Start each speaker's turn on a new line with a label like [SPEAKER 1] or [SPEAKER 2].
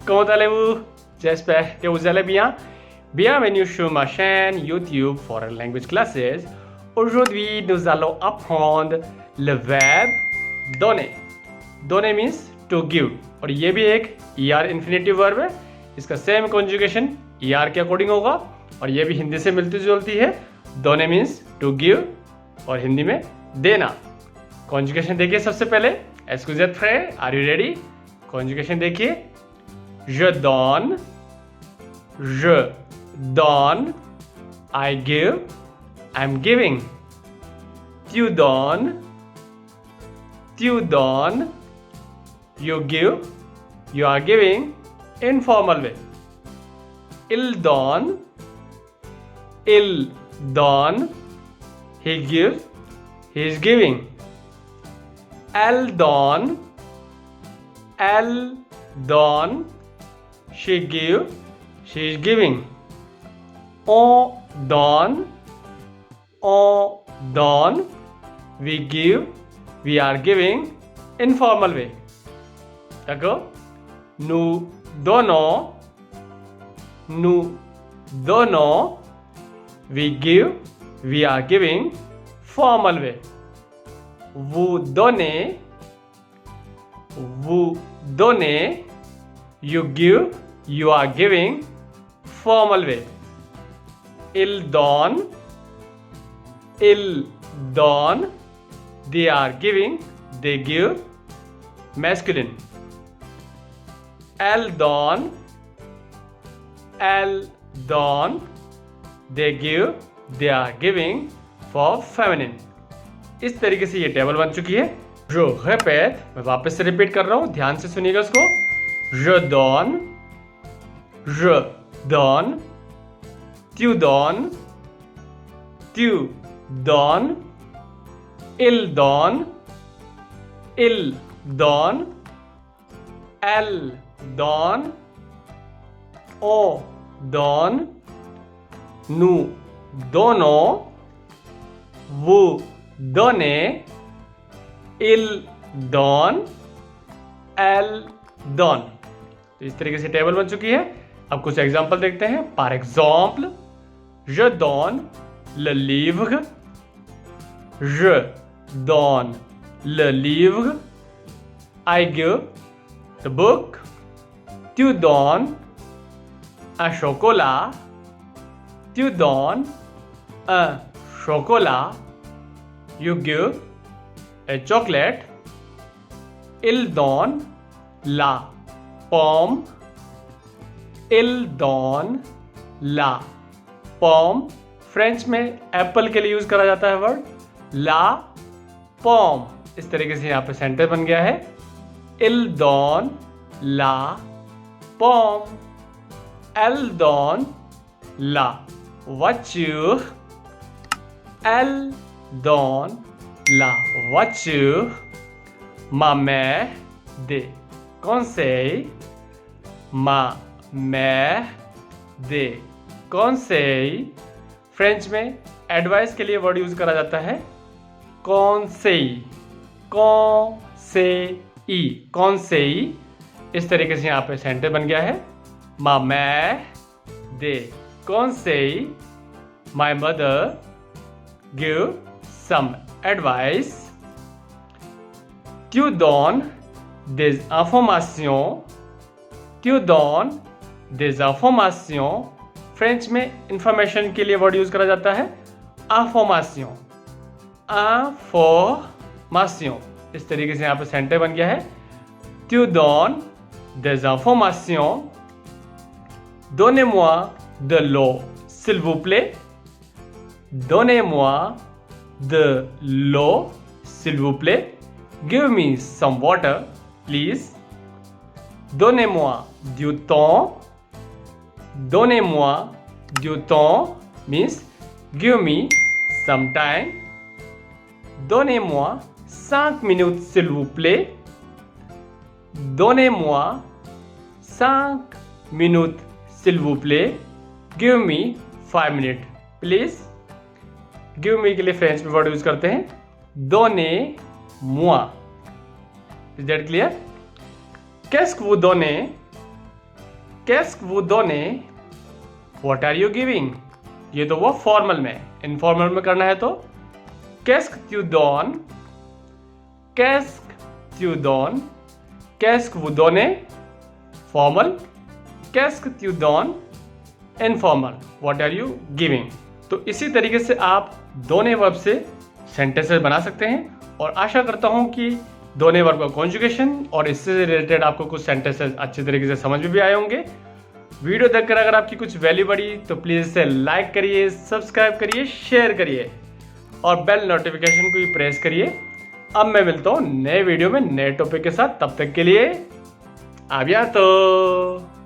[SPEAKER 1] Como allez-vous? J'espère que vous allez bien. Bienvenue sur ma chaîne YouTube Foreign Language Classes. Aujourd'hui, nous allons apprendre le verbe donner. Donner means to give. और ये भी एक ER infinitive verb है. इसका same conjugation ER के according होगा और ये भी हिंदी से मिलती जुलती है. donner means to give और हिंदी में देना. Conjugation देखिए सबसे पहले. Excusez frère, are you ready? Conjugation देखिए. Je donne, I give, I'm giving. Tu donnes, you give, you are giving. Informal way. Il donne, he gives, he is giving. Elle donne, she gives, she is giving. On donne, we give, we are giving. Informal way. D'accord? Nous donnons, we give, we are giving. Formal way. Vous donnez, you give, you are giving. Formal way. Ils donnent, they are giving, they give. Masculine. Elle donne, they give, they are giving. For feminine. इस तरीके से ये table बन चुकी है. जो répète, मैं वापस से रिपीट कर रहा हूं, ध्यान से सुनिएगा इसको. Je donne, tu donnes, il donne, elle donne, on donne, nous donnons, vous donnez, il donne, elle donne. तो इस तरीके से टेबल बन चुकी है. अब कुछ एग्जांपल देखते हैं. par exemple, je donne le livre, I give the book. Tu donnes un chocolat, you give a chocolate. Il donne la pomme, French में एप्पल के लिए यूज करा जाता है वर्ड ला पोम. इस तरीके से यहाँ पे सेंटेंस बन गया है. Il donne la pomme, elle donne la voiture, elle donne la voiture. Ma mère des conseils, French में एडवाइस के लिए वर्ड यूज करा जाता है conseil. इस तरीके से यहाँ पे सेंटेंस बन गया है. Ma mère des conseils, my mother give some advice. Tu donnes des informations, French में इंफॉर्मेशन के लिए वर्ड यूज करा जाता है information. इस तरीके से यहाँ पे सेंटेंस बन गया है. Tu donnes des informations, donnez-moi de l'eau s'il vous plaît, give me some water please. Donnez-moi du temps, means give me some time. Donnez-moi 5 minutes s'il vous plaît. Give me 5 minutes please. Give me के लिए French में word use करते हैं donnez-moi. Is that clear? Qu'est-ce que vous donnez? qu'est-ce que vous donnez, what are you giving। ये तो वो formal में, informal में करना है तो qu'est-ce que tu donnes, qu'est-ce que tu donnes, qu'est-ce que vous donnez formal, qu'est-ce que tu donnes informal, what are you giving। तो इसी तरीके से आप दोनों वर्ब से सेंटेंसेस बना सकते हैं और आशा करता हूं कि दोनों वर्ब का कॉन्जुगेशन और इससे रिलेटेड आपको कुछ सेंटेंसेस अच्छे तरीके से समझ में भी आए होंगे। वीडियो देखकर अगर आपकी कुछ वैल्यू बढ़ी तो प्लीज़ इसे लाइक करिए, सब्सक्राइब करिए, शेयर करिए और बेल नोटिफिकेशन को भी प्रेस करिए। अब मैं मिलता हूँ नए वीडियो में नए टॉपिक के साथ, तब तक के लिए आ बिentôt।